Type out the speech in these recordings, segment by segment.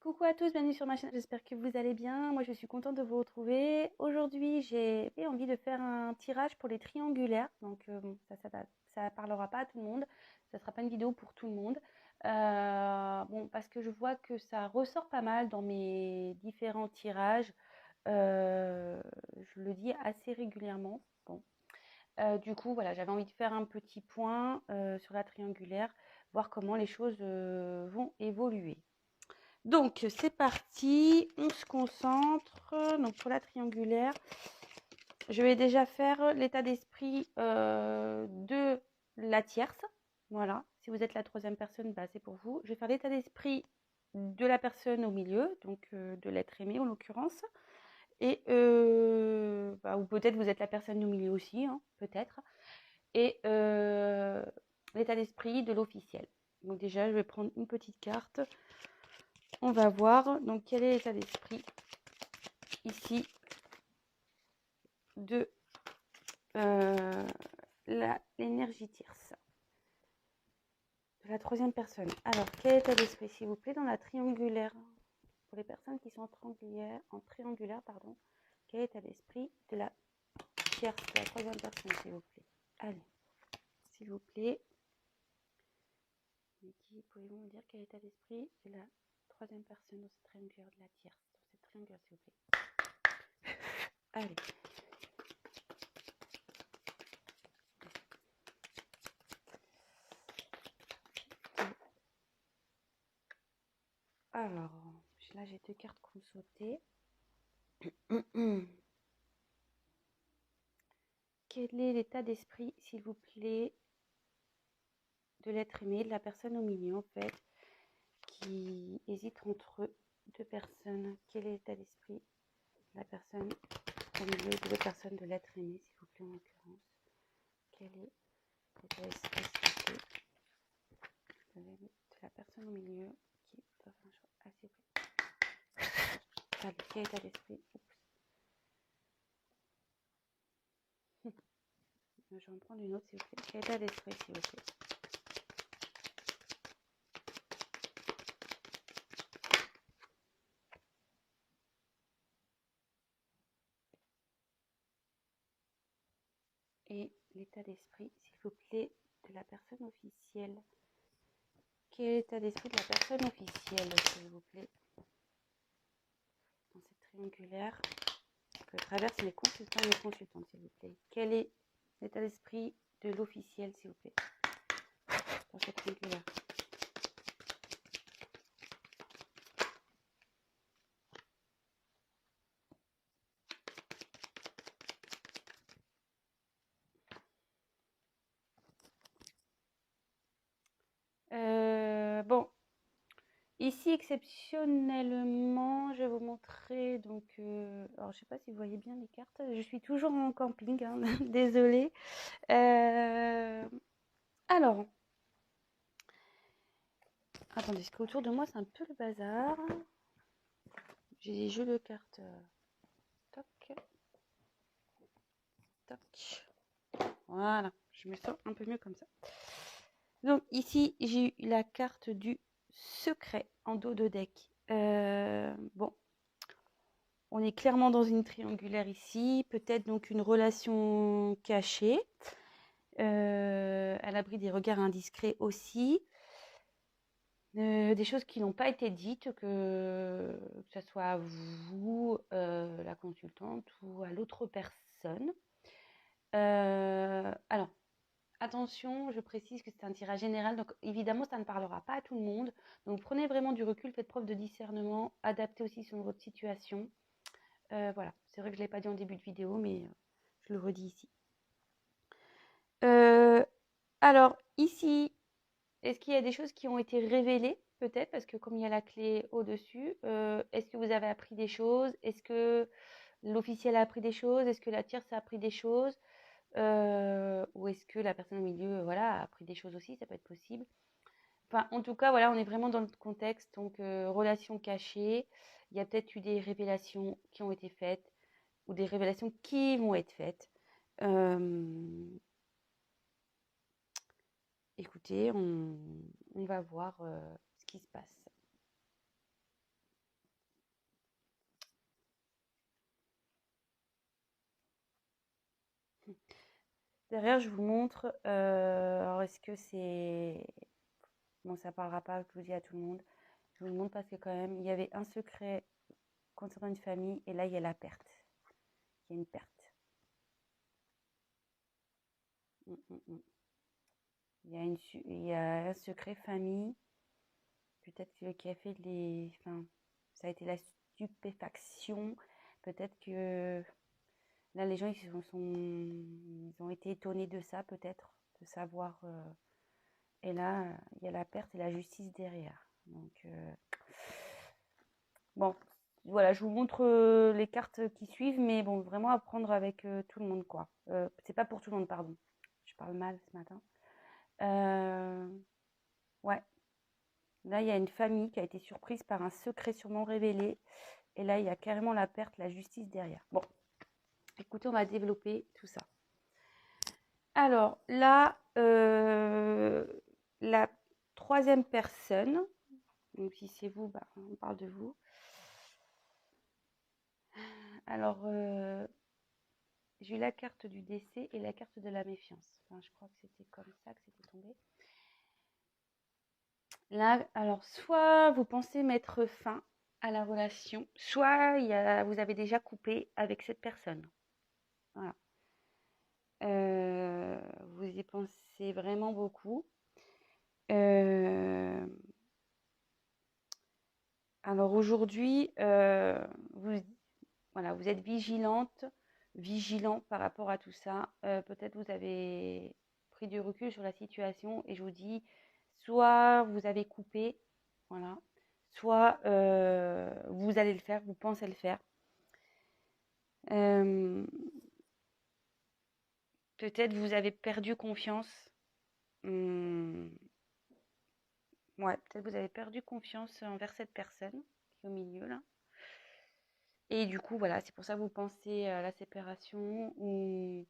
Coucou à tous, bienvenue sur ma chaîne, j'espère que vous allez bien. Moi je suis contente de vous retrouver. Aujourd'hui j'ai envie de faire un tirage pour les triangulaires. Donc bon, ça parlera pas à tout le monde, ça sera pas une vidéo pour tout le monde. Bon, parce que je vois que ça ressort pas mal dans mes différents tirages. Je le dis assez régulièrement. Bon. Du coup, voilà, j'avais envie de faire un petit point sur la triangulaire, voir comment les choses vont évoluer. Donc, c'est parti, on se concentre. Donc, pour la triangulaire, je vais déjà faire l'état d'esprit de la tierce. Voilà, si vous êtes la troisième personne, bah, c'est pour vous. Je vais faire l'état d'esprit de la personne au milieu, donc de l'être aimé en l'occurrence. Et, ou peut-être vous êtes la personne au milieu aussi, hein, peut-être. Et l'état d'esprit de l'officiel. Donc déjà, je vais prendre une petite carte. On va voir donc quel est l'état d'esprit ici de l'énergie tierce de la troisième personne. Alors, quel est l'état d'esprit, s'il vous plaît, dans la triangulaire, pour les personnes qui sont en triangulaire, pardon, quel est l'état d'esprit de la tierce, de la troisième personne, s'il vous plaît. Allez, s'il vous plaît. Pouvez-vous me dire quel est l'état d'esprit de la troisième personne dans cette triangulaire de la tierce, dans cette triangulaire, s'il vous plaît. Allez. Alors, là j'ai deux cartes qui ont sauté. Quel est l'état d'esprit, s'il vous plaît, de l'être aimé, de la personne au milieu en fait, qui hésite entre deux personnes? Quel est l'état d'esprit de la personne au milieu, de deux personnes de l'être aimé, s'il vous plaît, en l'occurrence? Quel est l'état d'esprit, s'il vous plaît, de la personne au milieu qui doit faire un choix assez près? Allez, quel est l'état d'esprit? Je vais en prendre une autre, s'il vous plaît. Quel état d'esprit, s'il vous plaît? Et l'état d'esprit, s'il vous plaît, de la personne officielle. Quel est l'état d'esprit de la personne officielle, s'il vous plaît, dans cette triangulaire que traversent les consultants et les consultantes, s'il vous plaît? Quel est l'état d'esprit de l'officiel, s'il vous plaît, dans cette triangulaire? Bon, ici exceptionnellement, je vais vous montrer donc. Alors, je sais pas si vous voyez bien les cartes. Je suis toujours en camping, hein, désolée. Alors, attendez, parce qu'autour de moi c'est un peu le bazar. J'ai des jeux de cartes. Toc, toc. Voilà, je me sens un peu mieux comme ça. Donc ici, j'ai eu la carte du secret en dos de deck. Bon, on est clairement dans une triangulaire ici. Peut-être donc une relation cachée. À l'abri des regards indiscrets aussi. Des choses qui n'ont pas été dites, que ce soit à vous, la consultante, ou à l'autre personne. Alors, attention, je précise que c'est un tirage général, donc évidemment, ça ne parlera pas à tout le monde. Donc, prenez vraiment du recul, faites preuve de discernement, adaptez aussi sur votre situation. Voilà, c'est vrai que je ne l'ai pas dit en début de vidéo, mais je le redis ici. Alors, ici, est-ce qu'il y a des choses qui ont été révélées? Peut-être, parce que comme il y a la clé au-dessus, est-ce que vous avez appris des choses? Est-ce que l'officiel a appris des choses? Est-ce que la tierce a appris des choses? Ou est-ce que la personne au milieu, voilà, a appris des choses aussi? Ça peut être possible. Enfin, en tout cas, voilà, on est vraiment dans le contexte, donc relation cachée. Il y a peut-être eu des révélations qui ont été faites ou des révélations qui vont être faites. Écoutez, on va voir ce qui se passe. Derrière, je vous montre. Alors, est-ce que c'est... Bon, ça parlera pas, je vous dis à tout le monde. Je vous le montre parce que quand même, il y avait un secret concernant une famille et là, il y a la perte. Il y a une perte. Il y a un secret famille, peut-être qui a fait les... Enfin, ça a été la stupéfaction. Peut-être que là, les gens, ils ont été étonnés de ça, peut-être, de savoir... Et là, il y a la perte et la justice derrière. Donc, bon, voilà, je vous montre les cartes qui suivent, mais bon, vraiment à prendre avec tout le monde, quoi. C'est pas pour tout le monde, pardon. Je parle mal ce matin. Ouais, là, il y a une famille qui a été surprise par un secret sûrement révélé. Et là, il y a carrément la perte, la justice derrière. Bon, écoutez, on va développer tout ça. Alors, là, la troisième personne, donc si c'est vous, bah, on parle de vous. Alors, j'ai eu la carte du décès et la carte de la méfiance. Enfin, je crois que c'était comme ça que c'était tombé. Là, alors, soit vous pensez mettre fin à la relation, soit vous avez déjà coupé avec cette personne. Voilà. Vous y pensez vraiment beaucoup. Alors aujourd'hui, voilà, vous êtes vigilant par rapport à tout ça. Peut-être vous avez pris du recul sur la situation et je vous dis, soit vous avez coupé, voilà, soit vous allez le faire, vous pensez le faire. Peut-être vous avez perdu confiance. Ouais, peut-être vous avez perdu confiance envers cette personne qui est au milieu là. Et du coup, voilà, c'est pour ça que vous pensez à la séparation ou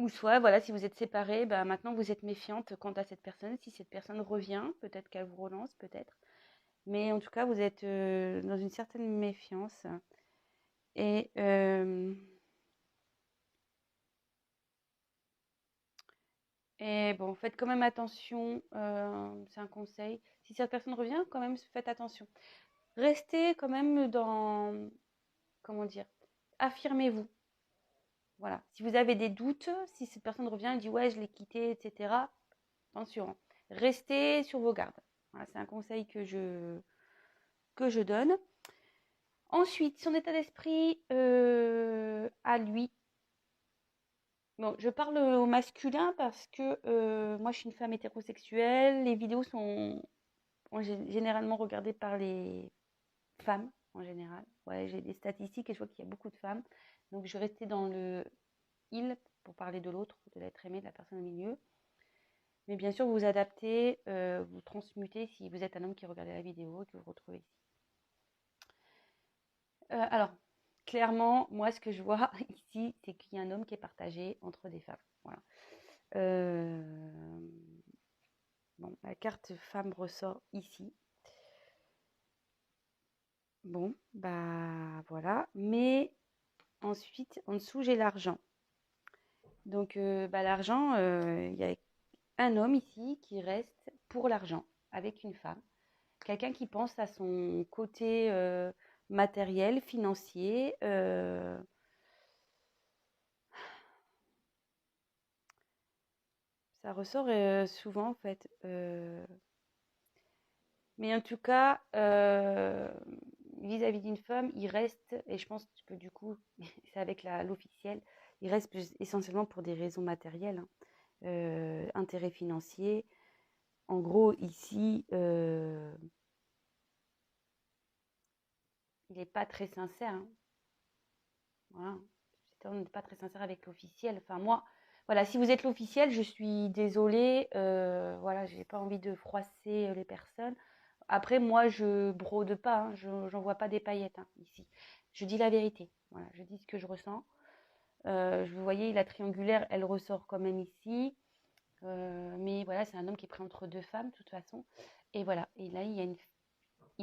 soit, voilà, si vous êtes séparés, bah, maintenant vous êtes méfiante quant à cette personne. Si cette personne revient, peut-être qu'elle vous relance, peut-être. Mais en tout cas, vous êtes dans une certaine méfiance. Et bon, faites quand même attention. C'est un conseil. Si cette personne revient, quand même, faites attention. Restez quand même dans, comment dire, affirmez-vous. Voilà. Si vous avez des doutes, si cette personne revient et dit ouais, je l'ai quitté, etc., attention. Restez sur vos gardes. Voilà, c'est un conseil que je donne. Ensuite, son état d'esprit à lui. Bon, je parle au masculin parce que moi, je suis une femme hétérosexuelle. Les vidéos sont généralement regardées par les femmes en général. Ouais, j'ai des statistiques et je vois qu'il y a beaucoup de femmes. Donc, je vais rester dans le il pour parler de l'autre, de l'être aimé, de la personne au milieu. Mais bien sûr, vous vous adaptez, vous transmutez si vous êtes un homme qui regarde la vidéo et que vous vous retrouvez ici. Alors, clairement, moi, ce que je vois ici, c'est qu'il y a un homme qui est partagé entre des femmes. Voilà. Bon, la carte femme ressort ici. Bon, bah voilà. Mais ensuite, en dessous, j'ai l'argent. Donc, bah, l'argent, il y a un homme ici qui reste pour l'argent avec une femme. Quelqu'un qui pense à son côté matériel, financier. Ça ressort souvent en fait. Mais en tout cas, vis-à-vis d'une femme, il reste, et je pense que du coup, c'est avec l'officiel, il reste essentiellement pour des raisons matérielles, hein. Intérêt financier. En gros, ici, il n'est pas très sincère, hein. Voilà. On n'est pas très sincère avec l'officiel. Enfin, moi, voilà, si vous êtes l'officiel, je suis désolée. Voilà, j'ai pas envie de froisser les personnes. Après, moi, je brode pas, hein, j'en vois pas des paillettes hein, ici. Je dis la vérité. Voilà, je dis ce que je ressens. Vous voyez, la triangulaire, elle ressort quand même ici. Mais voilà, c'est un homme qui est pris entre deux femmes, de toute façon. Et voilà. Et là, il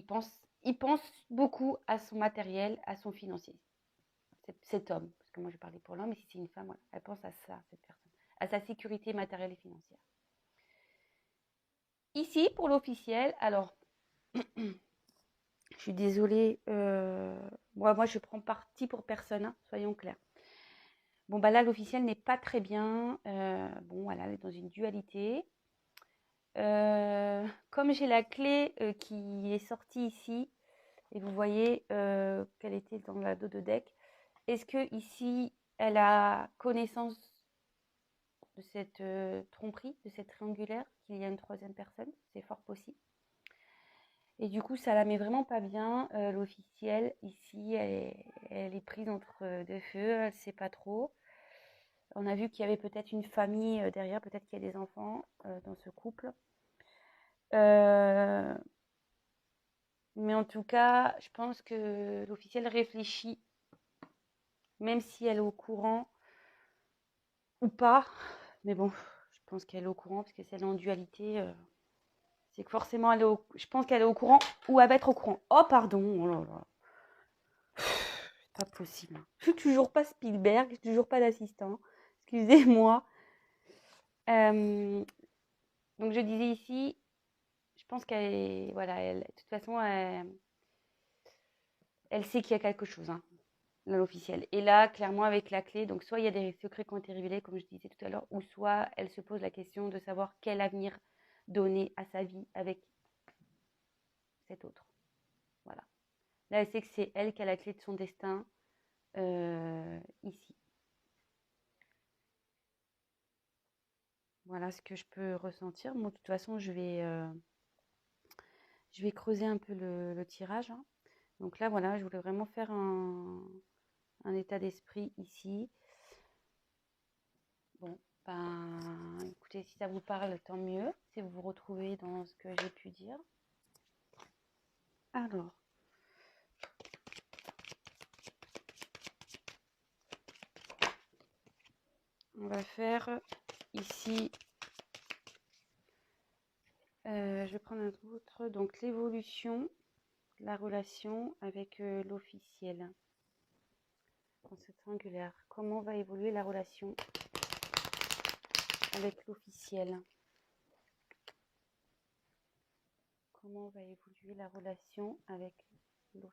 pense beaucoup à son matériel, à son financier. Cet homme. que moi je parlais pour l'homme, mais si c'est une femme, voilà, elle pense à ça, cette personne, à sa sécurité matérielle et financière. Ici, pour l'officiel, alors, je suis désolée, moi je prends parti pour personne, hein, soyons clairs. Bon, bah là, l'officiel n'est pas très bien. Bon, voilà, elle est dans une dualité. Comme j'ai la clé qui est sortie ici, et vous voyez qu'elle était dans la dos de deck, est-ce que ici, elle a connaissance de cette tromperie, de cette triangulaire, qu'il y a une troisième personne? C'est fort possible. Et du coup, ça la met vraiment pas bien. L'officiel, ici, elle est prise entre deux feux, elle ne sait pas trop. On a vu qu'il y avait peut-être une famille derrière, peut-être qu'il y a des enfants dans ce couple. Mais en tout cas, je pense que l'officiel réfléchit, même si elle est au courant ou pas. Mais bon, je pense qu'elle est au courant, parce que si elle est en dualité, c'est que forcément, je pense qu'elle est au courant ou elle va être au courant. Oh, pardon, oh là là. C'est pas possible. Je suis toujours pas Spielberg, je suis toujours pas d'assistant. Excusez-moi. Donc, je disais ici, je pense qu'elle est, voilà, de toute façon, elle sait qu'il y a quelque chose, hein, l'officiel. Et là, clairement, avec la clé, donc soit il y a des secrets qui ont été révélés, comme je disais tout à l'heure, ou soit elle se pose la question de savoir quel avenir donner à sa vie avec cet autre. Voilà. Là, elle sait que c'est elle qui a la clé de son destin ici. Voilà ce que je peux ressentir. Moi, de toute façon, je vais creuser un peu le tirage, hein. Donc là, voilà, je voulais vraiment faire un état d'esprit ici. Bon, ben, écoutez, si ça vous parle, tant mieux. Si vous vous retrouvez dans ce que j'ai pu dire. Alors, on va faire ici, je vais prendre un autre, donc l'évolution, la relation avec l'officiel dans cette triangulaire. Comment va évoluer la relation avec l'officiel? Comment va évoluer la relation avec l'officiel?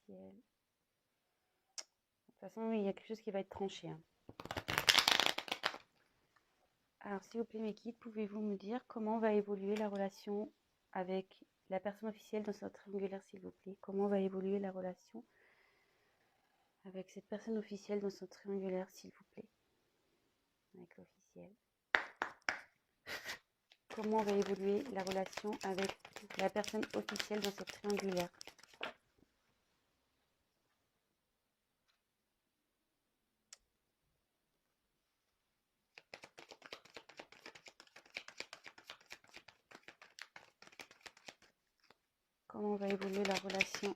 De toute façon, il y a quelque chose qui va être tranché, hein. Alors, s'il vous plaît, mes guides, pouvez-vous me dire comment va évoluer la relation avec la personne officielle dans cette triangulaire, s'il vous plaît? Comment va évoluer la relation avec cette personne officielle dans cette triangulaire, s'il vous plaît? Avec l'officiel. Comment va évoluer la relation avec la personne officielle dans cette triangulaire? Comment va évoluer la relation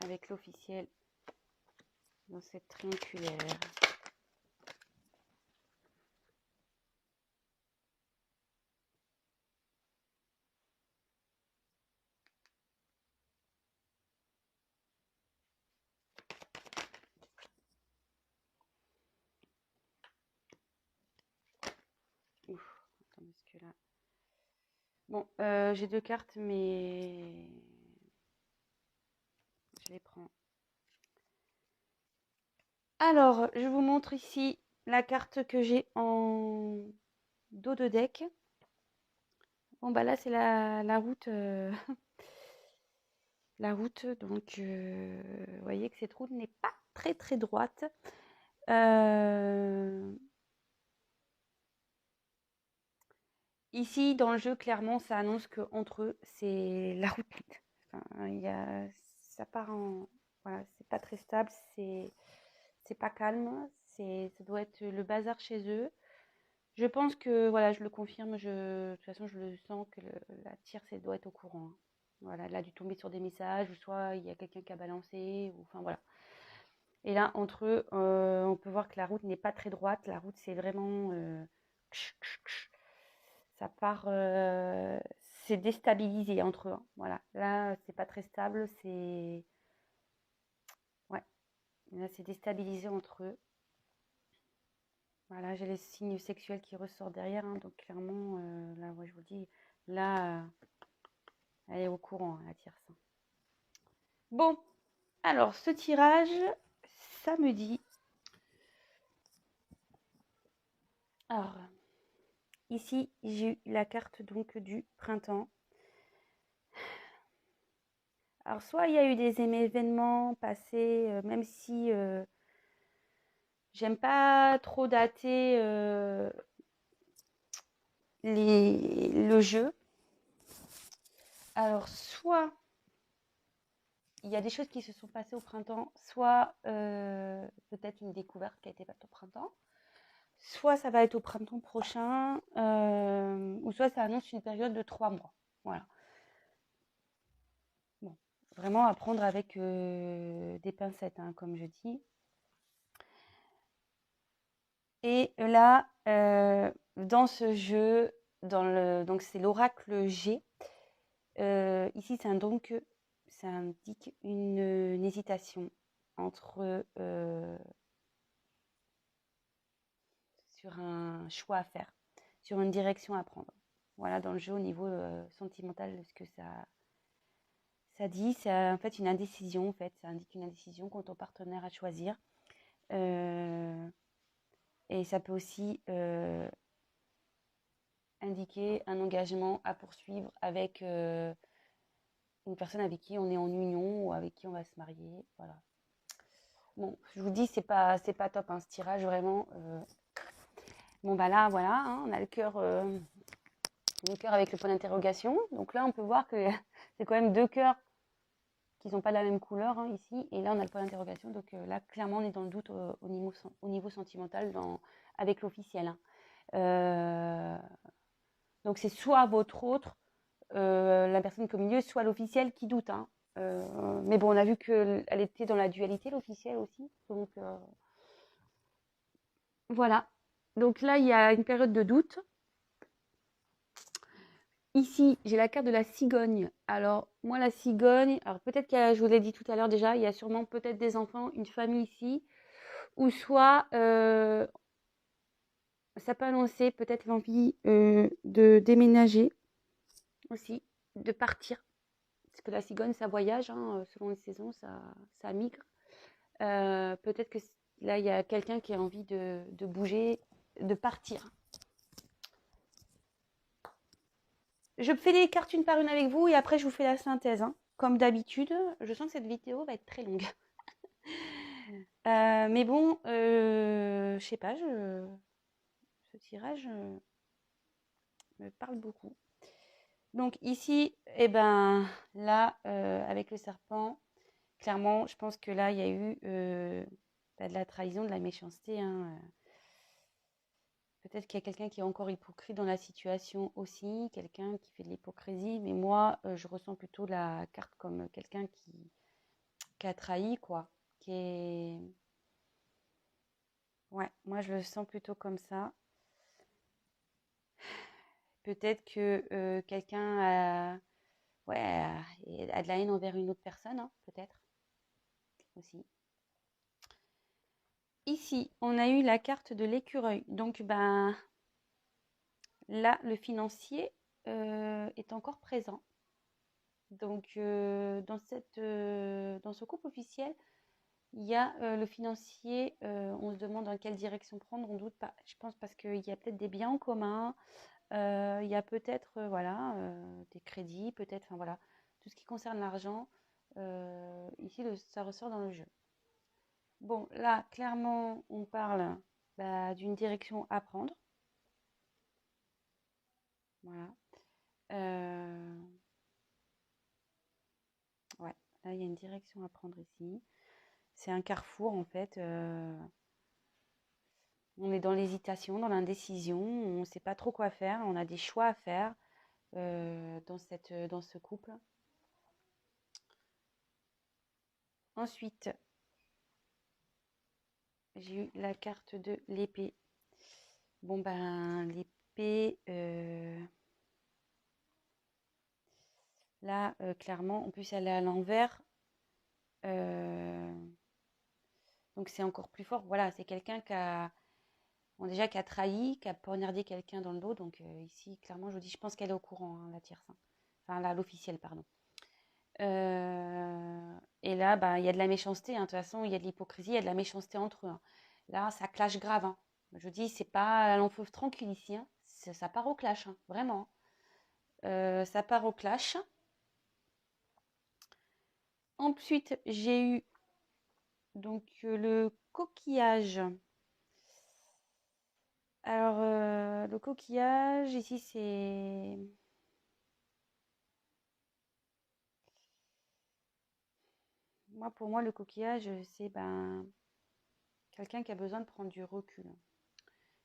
avec l'officiel dans cette triangulaire? Ouf, attends, parce que là... Bon, j'ai deux cartes, mais je les prends. Alors, je vous montre ici la carte que j'ai en dos de deck. Bon, bah là, c'est la route. La route, donc, vous voyez que cette route n'est pas très, très droite. Ici, dans le jeu, clairement, ça annonce qu'entre eux, c'est la route. Enfin, ça part en... Voilà, c'est pas très stable, c'est pas calme, ça doit être le bazar chez eux. Je pense que, voilà, je le confirme, de toute façon, je le sens que la tierce, elle doit être au courant, hein. Voilà, elle a dû tomber sur des messages, ou soit il y a quelqu'un qui a balancé, ou enfin voilà. Et là, entre eux, on peut voir que la route n'est pas très droite. La route, c'est vraiment... ça part... c'est déstabilisé entre eux, hein. Voilà, là, c'est pas très stable, c'est... Là, c'est déstabilisé entre eux. Voilà, j'ai les signes sexuels qui ressortent derrière. Hein, donc, clairement, là, ouais, je vous dis, là, elle est au courant, hein, la tierce. Bon, alors, ce tirage, ça me dit... Alors, ici, j'ai eu la carte donc du printemps. Alors, soit il y a eu des événements passés, même si j'aime pas trop dater le jeu. Alors, soit il y a des choses qui se sont passées au printemps, soit peut-être une découverte qui a été faite au printemps, soit ça va être au printemps prochain, ou soit ça annonce une période de 3 mois. Voilà. Bon, vraiment à prendre avec des pincettes, hein, comme je dis. Et là, dans ce jeu, donc c'est l'oracle G. Ici, ça indique une hésitation entre sur un choix à faire, sur une direction à prendre. Voilà, dans le jeu, au niveau sentimental, ce que ça dit, c'est en fait une indécision. En fait, ça indique une indécision quant au partenaire à choisir. Et ça peut aussi indiquer un engagement à poursuivre avec une personne avec qui on est en union ou avec qui on va se marier. Voilà. Bon, je vous dis, c'est pas top, hein, ce tirage, vraiment. Bon, bah là, voilà, hein, on a le cœur avec le point d'interrogation. Donc là, on peut voir que c'est quand même 2 cœurs qui sont pas de la même couleur, hein, ici. Et là, on a le point d'interrogation. Donc là, clairement, on est dans le doute au niveau sentimental avec l'officiel. Hein. Donc c'est soit votre autre, la personne au milieu, soit l'officiel qui doute. Hein. Mais bon, on a vu qu'elle était dans la dualité, l'officiel aussi. Donc voilà. Donc là, il y a une période de doute. Ici, j'ai la carte de la cigogne. Alors, moi, la cigogne, alors peut-être que je vous l'ai dit tout à l'heure déjà, il y a sûrement peut-être des enfants, une famille ici, ou soit ça peut annoncer peut-être l'envie de déménager aussi, de partir. Parce que la cigogne, ça voyage, hein, selon les saisons, ça migre. Peut-être que là, il y a quelqu'un qui a envie de bouger, de partir. Je fais les cartes une par une avec vous et après, je vous fais la synthèse. Hein. Comme d'habitude, je sens que cette vidéo va être très longue. Mais bon, je sais pas, ce tirage me parle beaucoup. Donc ici, eh ben, là, avec le serpent, clairement, je pense que là, il y a eu de la trahison, de la méchanceté. Hein. Peut-être qu'il y a quelqu'un qui est encore hypocrite dans la situation aussi, quelqu'un qui fait de l'hypocrisie. Mais moi, je ressens plutôt la carte comme quelqu'un qui a trahi, quoi. Qui est... Ouais, moi, je le sens plutôt comme ça. Peut-être que quelqu'un a de la haine envers une autre personne, hein, peut-être aussi. Ici, on a eu la carte de l'écureuil. Donc, ben, là, le financier est encore présent. Donc, dans ce couple officiel, il y a le financier. On se demande dans quelle direction prendre. On doute pas. Je pense parce qu'il y a peut-être des biens en commun. Il y a peut-être voilà, des crédits, peut-être, enfin voilà, tout ce qui concerne l'argent. Ici, ça ressort dans le jeu. Bon, là, clairement, on parle d'une direction à prendre. Voilà. Ouais, là, il y a une direction à prendre ici. C'est un carrefour, en fait. On est dans l'hésitation, dans l'indécision. On ne sait pas trop quoi faire. On a des choix à faire dans ce couple. Ensuite, j'ai eu la carte de l'épée. Bon, ben, l'épée, là, clairement, en plus, elle est à l'envers. Donc c'est encore plus fort. Voilà, c'est quelqu'un qui a, bon, déjà qui a trahi, qui a poignardé quelqu'un dans le dos. Donc ici, clairement, je vous dis, je pense qu'elle est au courant, hein, la tierce. Hein. Enfin, là, l'officielle, pardon. Et là, bah, il y a de la méchanceté. Hein. De toute façon, il y a de l'hypocrisie, il y a de la méchanceté entre eux. Hein. Là, ça clash grave. Hein. Je vous dis, c'est pas long feu tranquille ici. Hein. Ça part au clash, hein, vraiment. Ça part au clash. Ensuite, j'ai eu donc le coquillage. Alors, le coquillage, ici, c'est... Pour moi, le coquillage, c'est ben, quelqu'un qui a besoin de prendre du recul.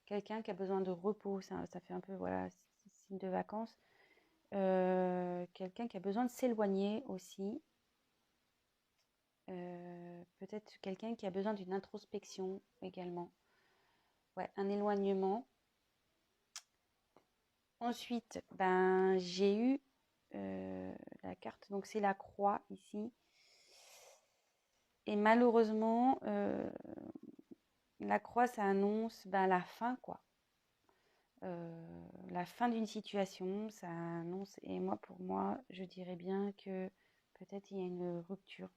Quelqu'un qui a besoin de repos. Ça fait un peu, voilà, signe de vacances. Quelqu'un qui a besoin de s'éloigner aussi. Peut-être quelqu'un qui a besoin d'une introspection également. Ouais, un éloignement. Ensuite, ben, j'ai eu la carte, donc c'est la croix ici. Et malheureusement, la croix, ça annonce ben, la fin, quoi. La fin d'une situation, ça annonce, et moi, pour moi, je dirais bien que peut-être il y a une rupture,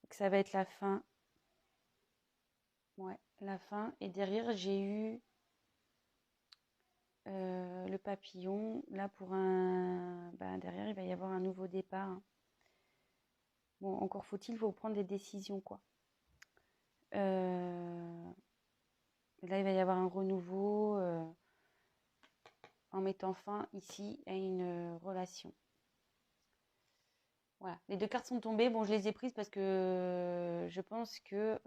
que ça va être la fin. Ouais, la fin. Et derrière, j'ai eu le papillon. Là, pour un... Ben, derrière, il va y avoir un nouveau départ. Hein. Bon, encore faut-il, faut prendre des décisions, quoi. Là, il va y avoir un renouveau en mettant fin ici à une relation. Voilà, les deux cartes sont tombées. Bon, je les ai prises parce que je pense que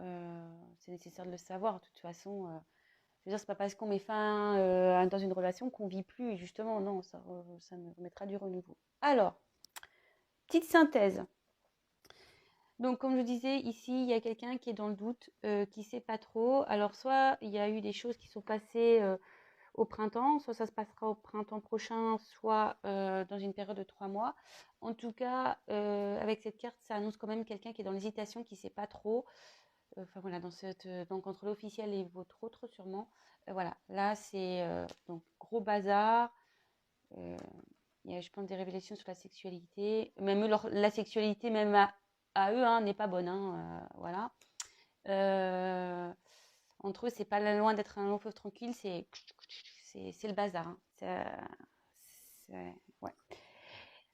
c'est nécessaire de le savoir. De toute façon, je veux dire, c'est pas parce qu'on met fin dans une relation qu'on vit plus. Et justement, non, ça me remettra du renouveau. Alors, petite synthèse. Donc, comme je disais, ici, il y a quelqu'un qui est dans le doute, qui ne sait pas trop. Alors, soit il y a eu des choses qui sont passées au printemps, soit ça se passera au printemps prochain, soit dans une période de 3 mois. En tout cas, avec cette carte, ça annonce quand même quelqu'un qui est dans l'hésitation, qui ne sait pas trop. Enfin voilà, donc entre l'officiel et votre autre sûrement. Voilà, là c'est donc gros bazar. Il y a, je pense, des révélations sur la sexualité. Même la sexualité, même à eux, hein, n'est pas bonne. Hein, voilà. Entre eux, c'est pas loin d'être un long fleuve tranquille, c'est le bazar. Hein. Ouais.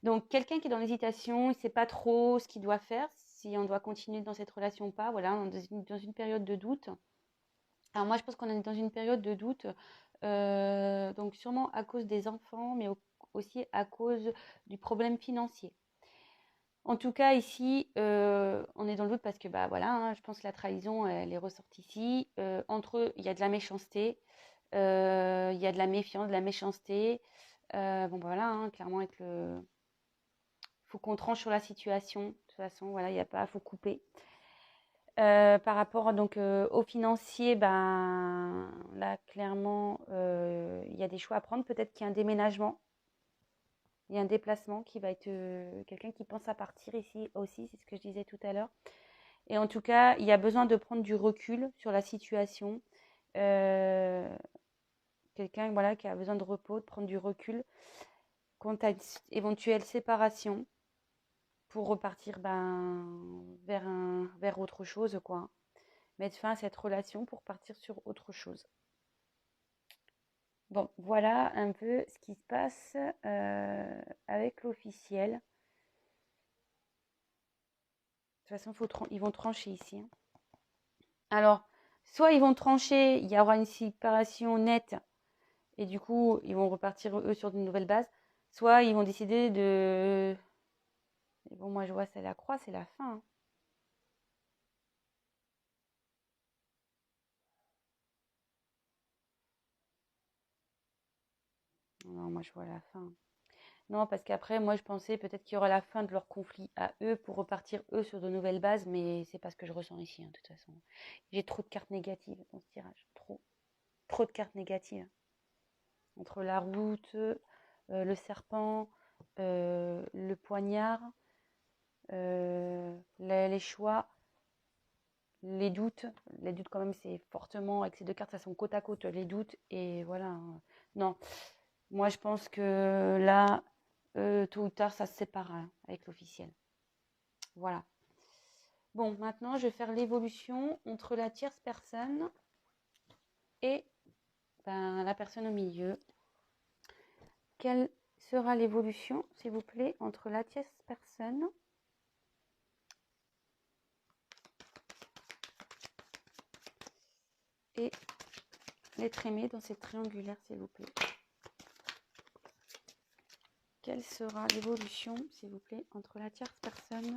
Donc, quelqu'un qui est dans l'hésitation, il ne sait pas trop ce qu'il doit faire, si on doit continuer dans cette relation ou pas. Voilà, on est dans une période de doute. Alors, moi, je pense qu'on est dans une période de doute, donc sûrement à cause des enfants, mais aussi à cause du problème financier. En tout cas, ici, on est dans le doute parce que, bah voilà, hein, je pense que la trahison, elle est ressortie ici. Entre eux, il y a de la méchanceté, il y a de la méfiance, de la méchanceté. Bon, bah, voilà, hein, clairement, avec le... faut qu'on tranche sur la situation. De toute façon, voilà, il n'y a pas, faut couper. Par rapport donc au financier, ben là, clairement, il y a des choix à prendre. Peut-être qu'il y a un déménagement. Il y a un déplacement qui va être quelqu'un qui pense à partir ici aussi, c'est ce que je disais tout à l'heure. Et en tout cas, il y a besoin de prendre du recul sur la situation. Euh, Quelqu'un voilà, qui a besoin de repos, de prendre du recul quant à une éventuelle séparation pour repartir vers autre chose, quoi. Mettre fin à cette relation pour partir sur autre chose. Bon, voilà un peu ce qui se passe avec l'officiel. De toute façon, ils vont trancher ici. Hein. Alors, soit ils vont trancher, il y aura une séparation nette, et du coup, ils vont repartir eux sur de nouvelles bases, soit ils vont décider de... Et bon, moi je vois, c'est la croix, c'est la fin. Hein. Non, moi je vois la fin. Non, parce qu'après, moi je pensais peut-être qu'il y aura la fin de leur conflit à eux pour repartir eux sur de nouvelles bases, mais c'est pas ce que je ressens ici, hein, de toute façon. J'ai trop de cartes négatives dans ce tirage. Trop. Trop de cartes négatives. Entre la route, le serpent, le poignard, les choix. les doutes quand même, c'est fortement, avec ces deux cartes, ça sont côte à côte, les doutes, et voilà. Non, moi je pense que là, tôt ou tard, ça se sépare hein, avec l'officiel. Voilà. Bon, maintenant, je vais faire l'évolution entre la tierce personne et la personne au milieu. Quelle sera l'évolution, s'il vous plaît, entre la tierce personne et l'être aimé dans cette triangulaire, s'il vous plaît? Quelle sera l'évolution, s'il vous plaît, entre la tierce personne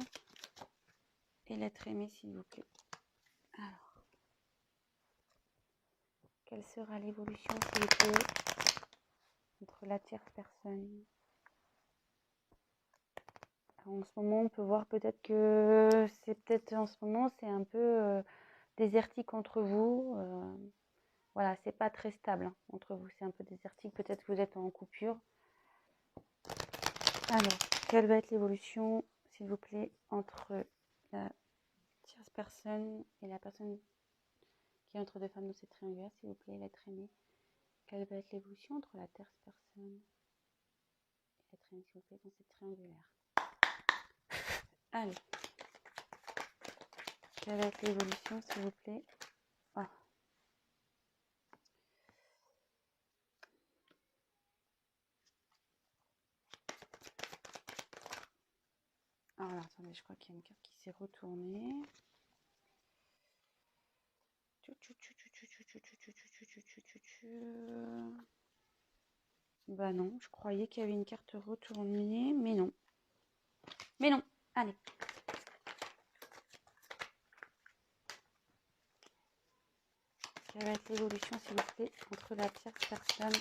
et l'être aimé, s'il vous plaît? Alors, quelle sera l'évolution, s'il vous plaît, entre la tierce personne? Alors, en ce moment, on peut voir peut-être que c'est peut-être en ce moment, c'est un peu désertique entre vous. Voilà, c'est pas très stable hein, entre vous, c'est un peu désertique. Peut-être que vous êtes en coupure. Alors, quelle va être l'évolution, s'il vous plaît, entre la tierce personne et la personne qui est entre deux femmes dans cette triangulaire, s'il vous plaît, l'être aimé? Quelle va être l'évolution entre la tierce personne et l'être aimé, s'il vous plaît, dans cette triangulaire? Allez. Quelle va être l'évolution, s'il vous plaît? Ah. Alors, attendez, je crois qu'il y a une carte qui s'est retournée. Bah non, je croyais qu'il y avait une carte retournée, mais non. Mais non, allez. Quelle va être l'évolution, s'il vous plaît, entre la tierce personne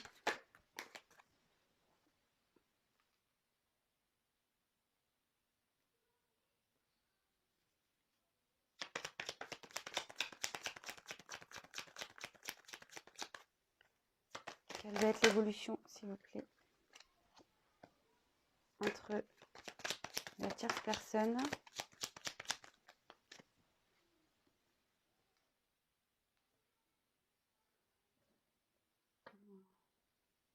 Quelle va être l'évolution, s'il vous plaît, entre la tierce personne je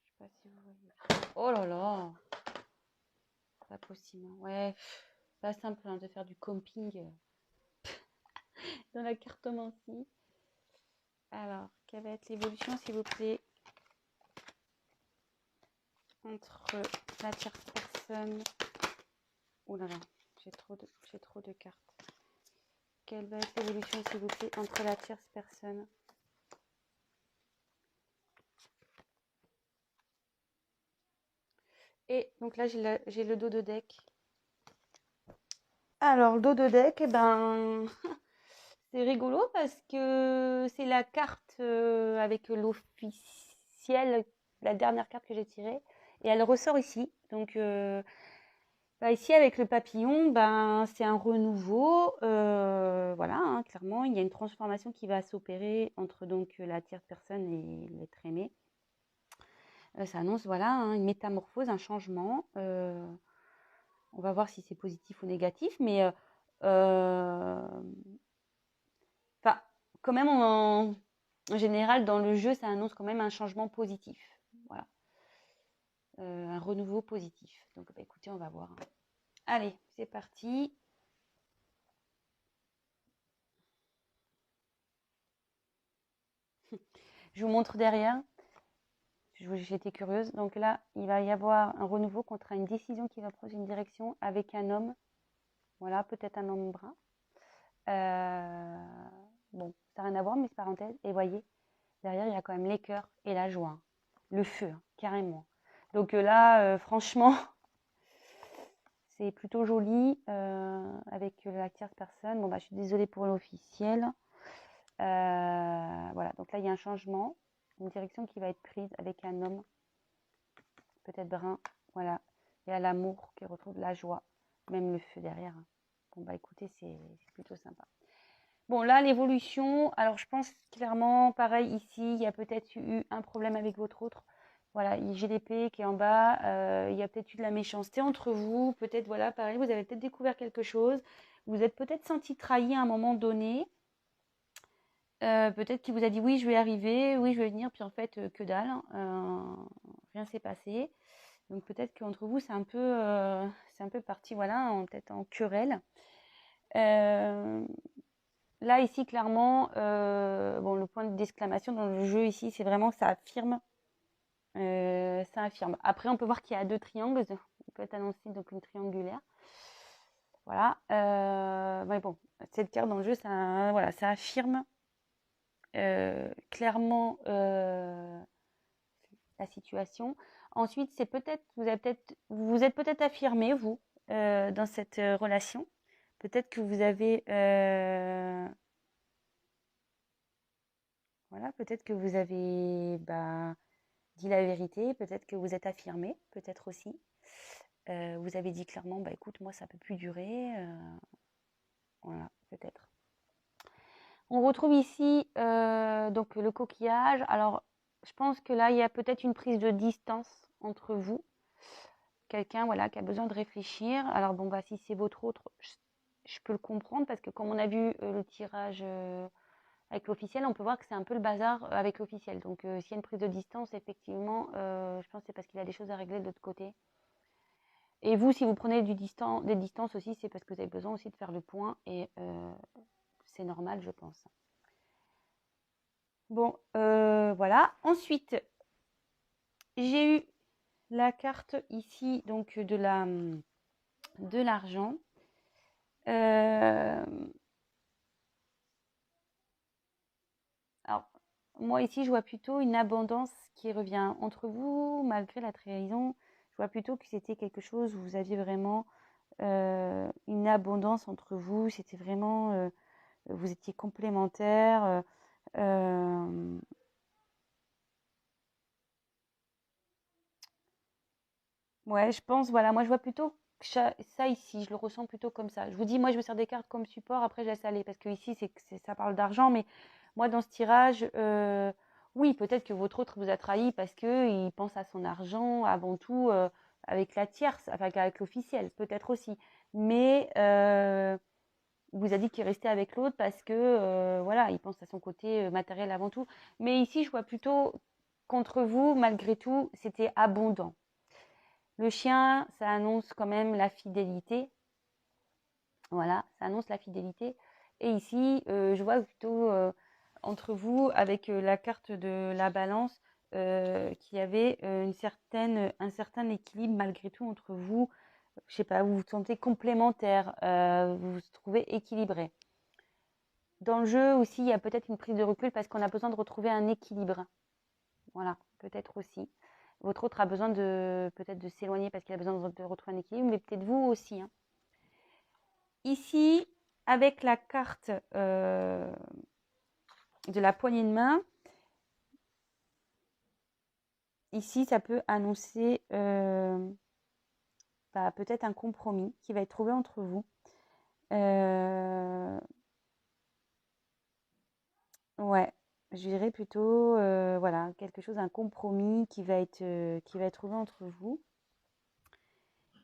sais pas si vous voyez. Oh là là, pas possible. Ouais, pas simple hein, de faire du camping dans la cartomancie. Alors, quelle va être l'évolution, s'il vous plaît, entre la tierce personne. Oh là là, j'ai trop de cartes. Quelle va être l'évolution, s'il vous plaît, entre la tierce personne et donc là j'ai le dos de deck. Alors le dos de deck, eh ben c'est rigolo parce que c'est la carte avec l'officiel, la dernière carte que j'ai tirée, et elle ressort ici. Donc ici avec le papillon, c'est un renouveau. Voilà, hein, clairement, il y a une transformation qui va s'opérer entre donc la tierce personne et l'être aimé. Ça annonce voilà hein, une métamorphose, un changement. On va voir si c'est positif ou négatif, mais quand même en général dans le jeu, ça annonce quand même un changement positif. Voilà, un renouveau positif. Donc écoutez, on va voir. Allez, c'est parti. Je vous montre derrière. J'étais curieuse. Donc là, il va y avoir un renouveau contre une décision qui va prendre une direction avec un homme. Voilà, peut-être un homme brun. Bon, ça n'a rien à voir, mais c'est parenthèse. Et voyez, derrière, il y a quand même les cœurs et la joie. Hein. Le feu, hein, carrément. Donc là, franchement, c'est plutôt joli avec la tierce personne. Bon, je suis désolée pour l'officiel. Voilà, donc là, il y a un changement, une direction qui va être prise avec un homme, peut-être brun. Voilà, il y a l'amour qui retrouve la joie, même le feu derrière. Hein. Bon, écoutez, c'est plutôt sympa. Bon, là, l'évolution, alors je pense clairement, pareil, ici, il y a peut-être eu un problème avec votre autre. Voilà, j'ai l'épée qui est en bas, il y a peut-être eu de la méchanceté entre vous, peut-être, voilà, pareil, vous avez peut-être découvert quelque chose, vous êtes peut-être senti trahi à un moment donné, Peut-être qu'il vous a dit oui, je vais arriver, oui, je vais venir, puis en fait, que dalle, rien s'est passé. Donc peut-être qu'entre vous, c'est un peu parti, voilà, peut-être en querelle. Là, ici, clairement, bon, le point d'exclamation dans le jeu ici, c'est vraiment ça affirme. Ça affirme. Après, on peut voir qu'il y a deux triangles. Il peut être annoncé donc une triangulaire. Voilà. Mais bon, cette carte dans le jeu, ça, voilà, ça affirme clairement la situation. Ensuite, c'est peut-être, vous êtes peut-être affirmé, vous, dans cette relation. Peut-être que vous avez, voilà, peut-être que vous avez dit la vérité, peut-être que vous êtes affirmé, peut-être aussi. Vous avez dit clairement, bah écoute, moi ça peut plus durer, voilà, peut-être. On retrouve ici donc le coquillage. Alors, je pense que là, il y a peut-être une prise de distance entre vous. Quelqu'un, voilà, qui a besoin de réfléchir. Alors bon, bah si c'est votre autre, je peux le comprendre parce que comme on a vu le tirage avec l'officiel, on peut voir que c'est un peu le bazar avec l'officiel. Donc, s'il y a une prise de distance, effectivement, je pense que c'est parce qu'il a des choses à régler de l'autre côté. Et vous, si vous prenez des distances aussi, c'est parce que vous avez besoin aussi de faire le point et c'est normal, je pense. Bon, voilà. Ensuite, j'ai eu la carte ici, donc de l'argent. Alors, moi ici, je vois plutôt une abondance qui revient entre vous, malgré la trahison. Je vois plutôt que c'était quelque chose où vous aviez vraiment une abondance entre vous. C'était vraiment, vous étiez complémentaires. Ouais, je pense, voilà, moi je vois plutôt ça ici, je le ressens plutôt comme ça. Je vous dis, moi je me sers des cartes comme support, après je laisse aller, parce que ici ça parle d'argent, mais moi dans ce tirage, oui, peut-être que votre autre vous a trahi parce que il pense à son argent avant tout avec la tierce, enfin avec l'officiel, peut-être aussi. Mais il vous a dit qu'il restait avec l'autre parce que voilà, il pense à son côté matériel avant tout. Mais ici, je vois plutôt contre vous, malgré tout, c'était abondant. Le chien, ça annonce quand même la fidélité. Voilà, ça annonce la fidélité. Et ici, je vois plutôt entre vous, avec la carte de la balance, qu'il y avait un certain équilibre malgré tout entre vous. Je sais pas, vous vous sentez complémentaire, vous vous trouvez équilibré. Dans le jeu aussi, il y a peut-être une prise de recul parce qu'on a besoin de retrouver un équilibre. Voilà, peut-être aussi. Votre autre a besoin de peut-être de s'éloigner parce qu'il a besoin de retrouver un équilibre, mais peut-être vous aussi. Hein. Ici, avec la carte de la poignée de main, ici, ça peut annoncer peut-être un compromis qui va être trouvé entre vous. Ouais, je dirais plutôt voilà, quelque chose, un compromis qui va être trouvé entre vous.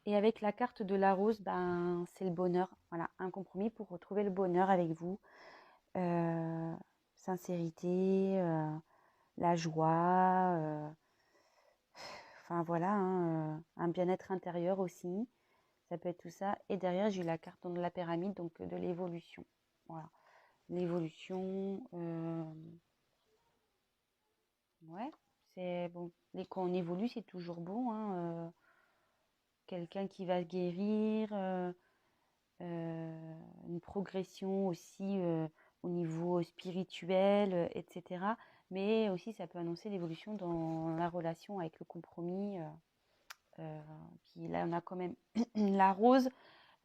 Et avec la carte de la rose, ben, c'est le bonheur. Voilà, un compromis pour retrouver le bonheur avec vous. Euh, sincérité, la joie, enfin voilà, hein, un bien-être intérieur aussi. Ça peut être tout ça. Et derrière, j'ai eu la carte de la pyramide, donc de l'évolution. Voilà, l'évolution. Ouais, c'est bon. Quand on évolue, c'est toujours bon. Hein, quelqu'un qui va guérir. Une progression aussi au niveau spirituel, etc. Mais aussi, ça peut annoncer l'évolution dans la relation avec le compromis. Puis là, on a quand même la rose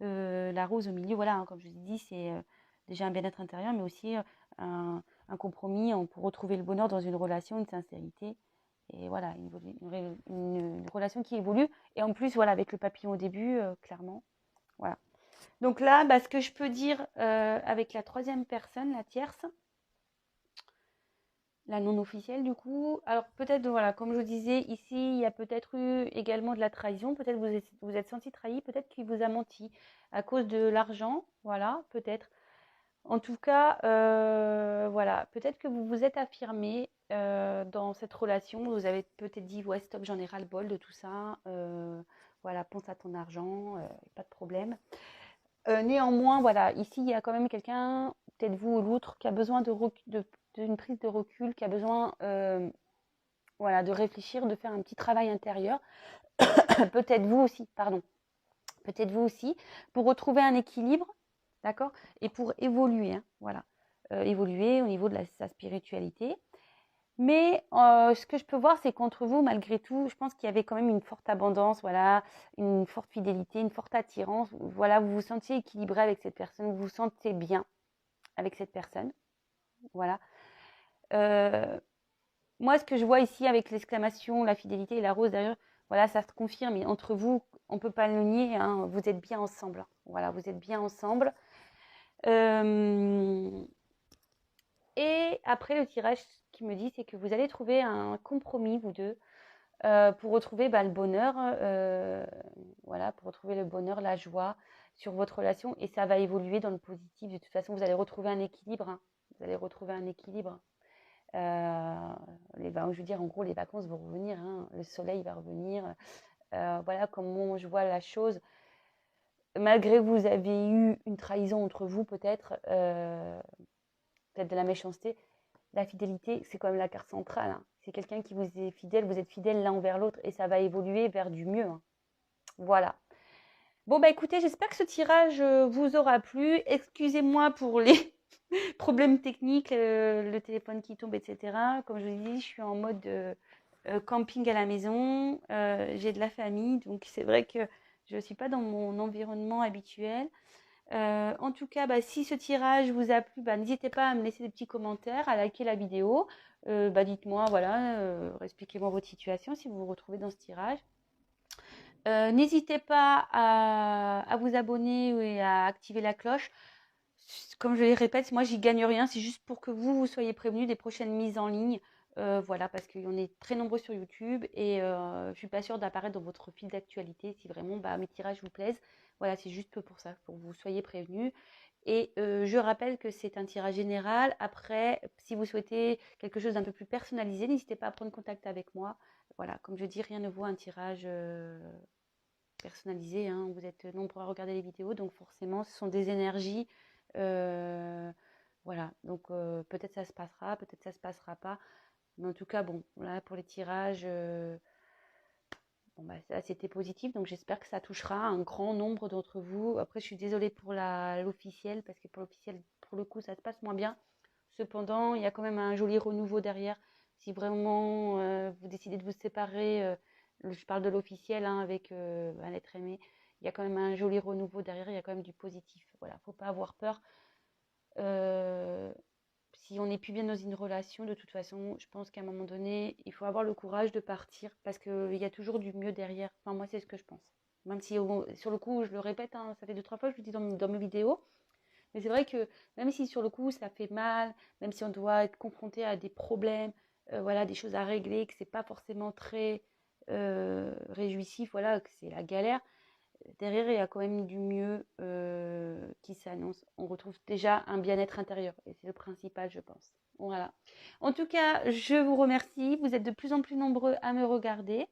au milieu. Voilà, hein, comme je vous ai dit, c'est déjà un bien-être intérieur, mais aussi un compromis pour retrouver le bonheur dans une relation, une sincérité. Et voilà, une relation qui évolue. Et en plus, voilà, avec le papillon au début, clairement. Voilà. Donc là, ce que je peux dire avec la troisième personne, la tierce, la non officielle du coup, alors peut-être, voilà, comme je vous disais, ici, il y a peut-être eu également de la trahison, peut-être vous êtes senti trahi, peut-être qu'il vous a menti à cause de l'argent, voilà, peut-être. En tout cas, voilà, peut-être que vous vous êtes affirmé dans cette relation. Vous avez peut-être dit, ouais, stop, j'en ai ras-le-bol de tout ça. Voilà, pense à ton argent, pas de problème. Néanmoins, voilà, ici, il y a quand même quelqu'un, peut-être vous ou l'autre, qui a besoin d'une prise de recul, qui a besoin voilà, de réfléchir, de faire un petit travail intérieur. Peut-être vous aussi, pardon. Peut-être vous aussi, pour retrouver un équilibre, d'accord? Et pour évoluer, hein, voilà. Évoluer au niveau de sa spiritualité. Mais ce que je peux voir, c'est qu'entre vous, malgré tout, je pense qu'il y avait quand même une forte abondance, voilà, une forte fidélité, une forte attirance. Voilà, vous vous sentiez équilibré avec cette personne, vous vous sentez bien avec cette personne. Voilà. Moi, ce que je vois ici avec l'exclamation, la fidélité et la rose derrière, voilà, ça se confirme. Et entre vous, on ne peut pas le nier, hein, vous êtes bien ensemble. Voilà, vous êtes bien ensemble. Et après, le tirage qui me dit, c'est que vous allez trouver un compromis, vous deux, pour retrouver le bonheur, voilà, pour retrouver le bonheur, la joie sur votre relation. Et ça va évoluer dans le positif. De toute façon, vous allez retrouver un équilibre. Hein. Vous allez retrouver un équilibre. Je veux dire, en gros, les vacances vont revenir. Hein. Le soleil va revenir. Voilà comment je vois la chose. Malgré que vous avez eu une trahison entre vous, peut-être de la méchanceté, la fidélité, c'est quand même la carte centrale. Hein. C'est quelqu'un qui vous est fidèle, vous êtes fidèle l'un envers l'autre et ça va évoluer vers du mieux. Hein. Voilà. Bon, bah écoutez, j'espère que ce tirage vous aura plu. Excusez-moi pour les problèmes techniques, le téléphone qui tombe, etc. Comme je vous dis, je suis en mode camping à la maison. J'ai de la famille, donc c'est vrai que je ne suis pas dans mon environnement habituel. En tout cas, si ce tirage vous a plu, n'hésitez pas à me laisser des petits commentaires, à liker la vidéo. Dites-moi, voilà, expliquez-moi votre situation si vous vous retrouvez dans ce tirage. N'hésitez pas à vous abonner et à activer la cloche. Comme je le répète, moi j'y gagne rien, c'est juste pour que vous soyez prévenus des prochaines mises en ligne. Voilà, parce qu'on est très nombreux sur YouTube et je ne suis pas sûre d'apparaître dans votre fil d'actualité si vraiment mes tirages vous plaisent. Voilà, c'est juste pour ça, pour que vous soyez prévenus. Et je rappelle que c'est un tirage général. Après, si vous souhaitez quelque chose d'un peu plus personnalisé, n'hésitez pas à prendre contact avec moi. Voilà, comme je dis, rien ne vaut un tirage personnalisé. Hein. Vous êtes nombreux à regarder les vidéos, donc forcément, ce sont des énergies. Voilà, donc peut-être ça se passera, peut-être ça se passera pas. Mais en tout cas, bon, là, pour les tirages, ça, c'était positif, donc j'espère que ça touchera un grand nombre d'entre vous. Après, je suis désolée pour l'officiel, parce que pour l'officiel, pour le coup, ça se passe moins bien. Cependant, il y a quand même un joli renouveau derrière. Si vraiment vous décidez de vous séparer, je parle de l'officiel hein, avec un être aimé, il y a quand même un joli renouveau derrière, il y a quand même du positif. Voilà, faut pas avoir peur. Si on n'est plus bien dans une relation, de toute façon, je pense qu'à un moment donné, il faut avoir le courage de partir parce qu'il y a toujours du mieux derrière. Enfin, moi, c'est ce que je pense. Même si sur le coup, je le répète, hein, ça fait 2-3 fois que je le dis dans mes vidéos. Mais c'est vrai que même si sur le coup, ça fait mal, même si on doit être confronté à des problèmes, voilà, des choses à régler, que c'est pas forcément très réjouissif, voilà, que c'est la galère, derrière, il y a quand même du mieux qui s'annonce. On retrouve déjà un bien-être intérieur et c'est le principal, je pense. Voilà. En tout cas, je vous remercie. Vous êtes de plus en plus nombreux à me regarder.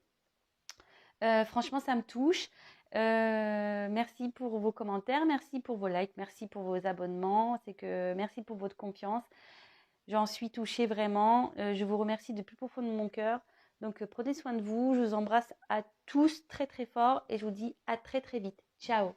Franchement, ça me touche. Merci pour vos commentaires, merci pour vos likes, merci pour vos abonnements. Merci pour votre confiance. J'en suis touchée vraiment. Je vous remercie du plus profond de mon cœur. Donc, prenez soin de vous. Je vous embrasse à tous très très fort et je vous dis à très très vite. Ciao.